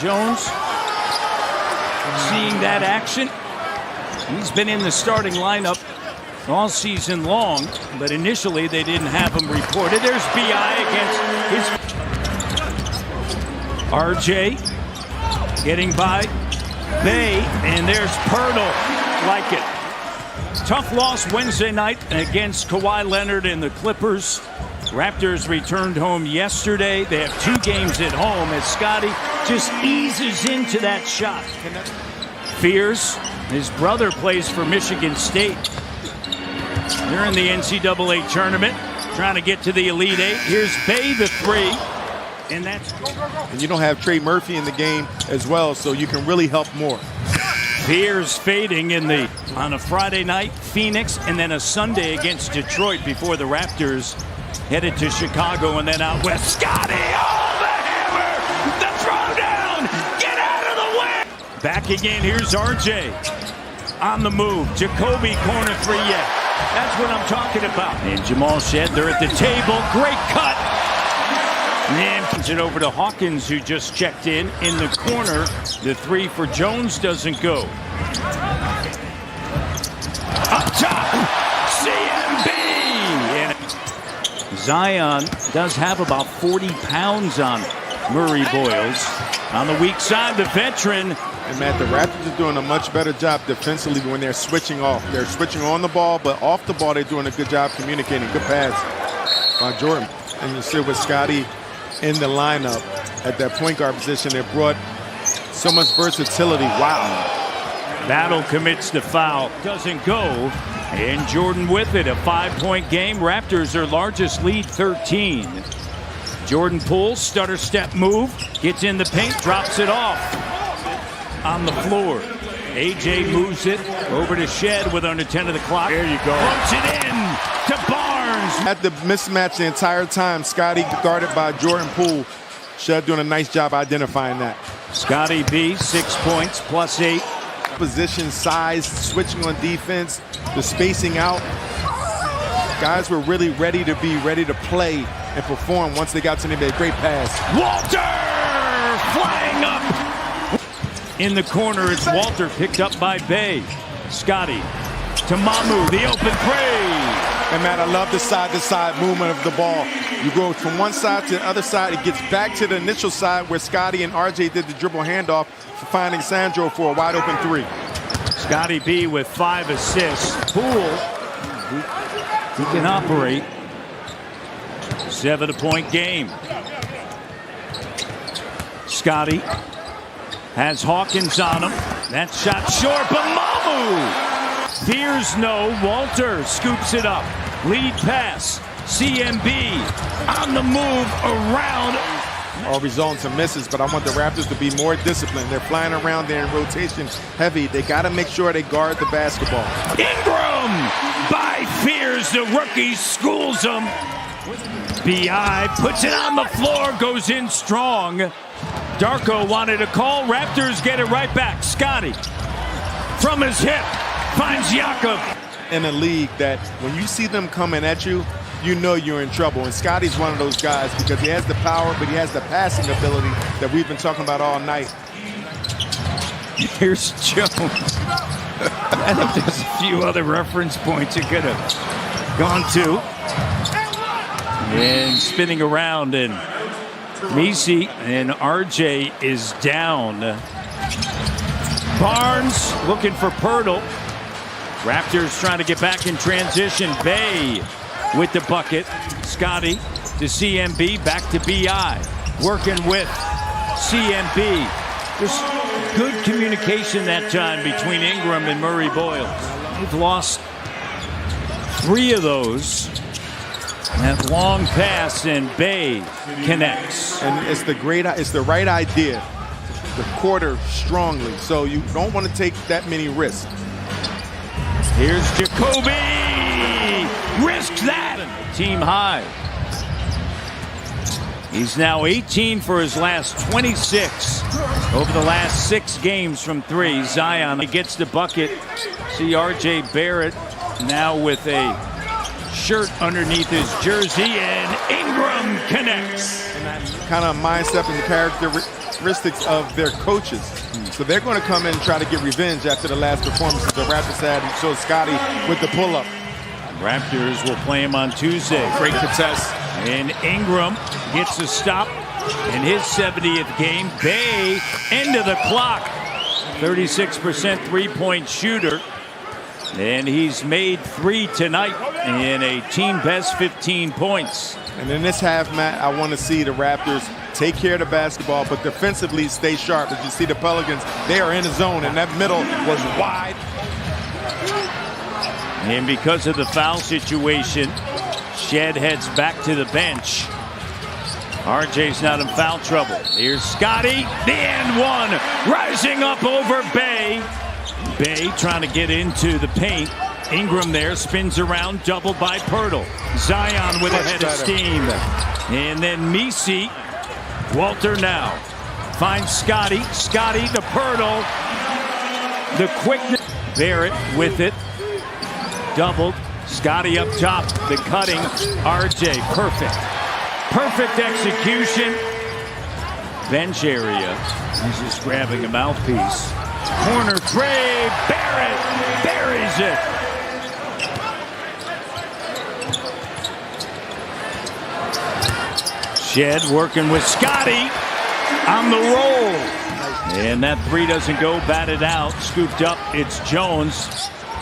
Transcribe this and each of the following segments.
Jones seeing that action. He's been in the starting lineup all season long, but initially they didn't have him reported. There's B.I. against his RJ getting by Bey, and there's Poeltl. Like it. Tough loss Wednesday night against Kawhi Leonard and the Clippers. Raptors returned home yesterday. They have 2 games at home as Scottie just eases into that shot. Fears, his brother plays for Michigan State. They're in the NCAA tournament, trying to get to the Elite Eight. Here's Bey the 3, and that's... And you don't have Trey Murphy in the game as well, so you can really help more. Fears fading on a Friday night, Phoenix, and then a Sunday against Detroit before the Raptors headed to Chicago and then out west. Scottie, oh, the hammer, the throwdown, get out of the way. Back again, here's RJ on the move. Jacoby corner 3, yeah, that's what I'm talking about. And Jamal Shed, they're at the table, great cut. And puts it over to Hawkins, who just checked in the corner. The 3 for Jones doesn't go. Up top, CMB. And Zion does have about 40 pounds on Murray Boyles. On the weak side, the veteran. And Matt, the Raptors are doing a much better job defensively when they're switching off. They're switching on the ball, but off the ball, they're doing a good job communicating. Good pass by Jordan. And you see with Scottie in the lineup at that point guard position, they brought so much versatility. Wow. Battle commits the foul. Doesn't go. And Jordan with it. A 5-point game. Raptors their largest lead, 13. Jordan pulls, stutter step move, gets in the paint, drops it off on the floor. AJ moves it over to Shed with under 10 of the clock. There you go. Puts it in to Barnes. Had the mismatch the entire time. Scottie guarded by Jordan Poole. Shed doing a nice job identifying that. Scottie B, 6 points, +8. Position, size, switching on defense, the spacing out. Guys were really ready to play and perform once they got to the NBA. Great pass. Walter flying up. In the corner, it's Walter picked up by Bey. Scottie to Mamu, the open 3. And Matt, I love the side-to-side movement of the ball. You go from one side to the other side. It gets back to the initial side where Scottie and RJ did the dribble handoff for finding Sandro for a wide-open 3. Scottie B with 5 assists. Poole, he can operate. 7-point game. Scottie has Hawkins on him. That shot short, but Mamu! Fears no. Walter scoops it up. Lead pass. CMB on the move around. All results and misses, but I want the Raptors to be more disciplined. They're flying around there in rotation heavy. They got to make sure they guard the basketball. Ingram by Fears. The rookie schools him. B.I. puts it on the floor, goes in strong. Darko wanted a call. Raptors get it right back. Scottie from his hip finds Jakob. In a league that when you see them coming at you, you know you're in trouble. And Scottie's one of those guys because he has the power, but he has the passing ability that we've been talking about all night. Here's Jones. I think there's a few other reference points it could have gone to. And spinning around, and Misi and RJ is down. Barnes looking for Poeltl. Raptors trying to get back in transition. Bey with the bucket. Scottie to CMB, back to B.I. Working with CMB. Just good communication that time between Ingram and Murray Boyles. They've lost 3 of those. That long pass, and Bey connects. And it's the right idea. The quarter strongly, so you don't want to take that many risks. Here's Jacoby. Risks that. Team high. He's now 18 for his last 26 over the last 6 games from 3. Zion gets the bucket. See RJ Barrett now with a shirt underneath his jersey, and Ingram connects. And that kind of mindset and character characteristics of their coaches. So they're going to come in and try to get revenge after the last performances the Raptors had. And so Scottie with the pull-up. Raptors will play him on Tuesday. Great contest. And Ingram gets a stop in his 70th game. Bey, end of the clock. 36% three-point shooter. And he's made 3 tonight in a team best 15 points. And in this half, Matt, I want to see the Raptors take care of the basketball, but defensively stay sharp. As you see the Pelicans, they are in the zone, and that middle was wide. And because of the foul situation, Shed heads back to the bench. RJ's not in foul trouble. Here's Scottie, the and one, rising up over Bey. Bey trying to get into the paint. Ingram there spins around, doubled by Poeltl. Zion with a head of steam. And then Messi, Walter now finds Scottie. Scottie to Poeltl. The quickness. Barrett with it. Doubled. Scottie up top. The cutting. RJ. Perfect. Perfect execution. Bench area. He's just grabbing a mouthpiece. Corner three. Barrett buries it. Shed working with Scottie on the roll. And that three doesn't go, batted out. Scooped up, it's Jones.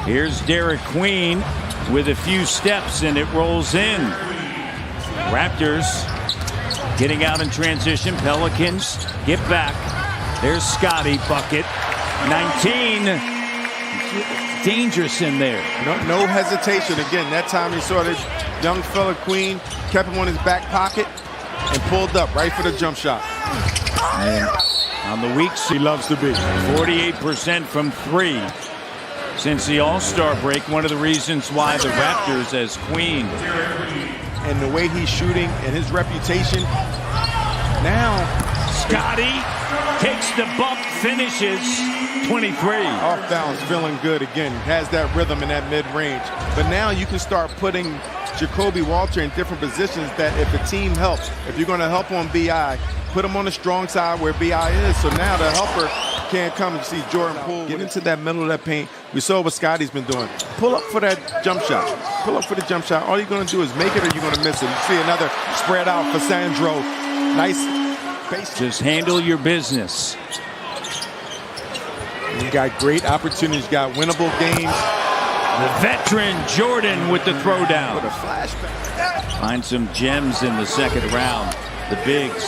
Here's Derek Queen with a few steps, and it rolls in. Raptors getting out in transition. Pelicans get back. There's Scottie, bucket. 19. Dangerous in there. No hesitation. Again, that time you saw this young fella, Queen, kept him on his back pocket and pulled up right for the jump shot. And on the weeks he loves to be. 48% from 3 since the All-Star break. One of the reasons why the Raptors as Queen. And the way he's shooting and his reputation. Now Scottie takes the bump, finishes 23. Off balance, feeling good again. Has that rhythm in that mid-range. But now you can start putting Jakob Poeltl in different positions that if the team helps, if you're going to help on BI, put him on the strong side where BI is. So now the helper can't come and see Jordan Poole get into that middle of that paint. We saw what Scottie's been doing. Pull up for that jump shot. Pull up for the jump shot. All you're going to do is make it or you're going to miss it. You see another spread out for Sandro. Nice base. Just handle your business. You got great opportunities. You got winnable games. The veteran Jordan with the throwdown. With a flashback. Find some gems in the second round. The bigs.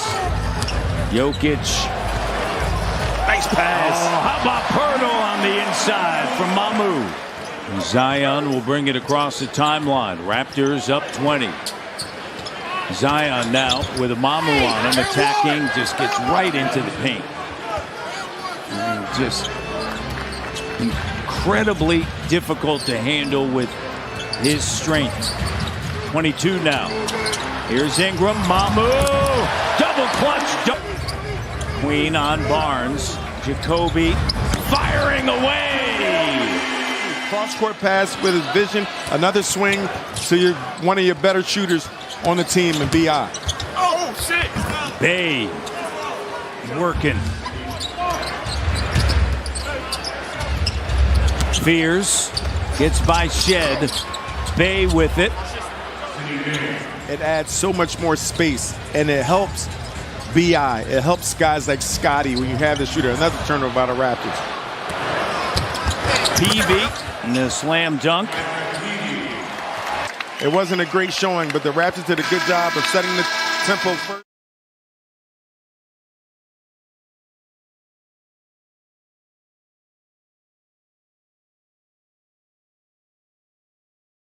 Jokic. Nice pass. How about Poeltl on the inside from Mamu? Zion will bring it across the timeline. Raptors up 20. Zion now with a Mamu on him, attacking, just gets right into the paint. And just incredibly difficult to handle with his strength. 22 now. Here's Ingram, Mamu, double clutch. Queen on Barnes. Jacoby firing away. Cross-court pass with his vision. Another swing to one of your better shooters on the team in BI. Oh, shit. Bey working. Fears gets by Shed. Bey with it. It adds so much more space, and it helps BI. It helps guys like Scottie when you have the shooter. Another turnover by the Raptors. PV and the slam dunk. It wasn't a great showing, but the Raptors did a good job of setting the tempo first.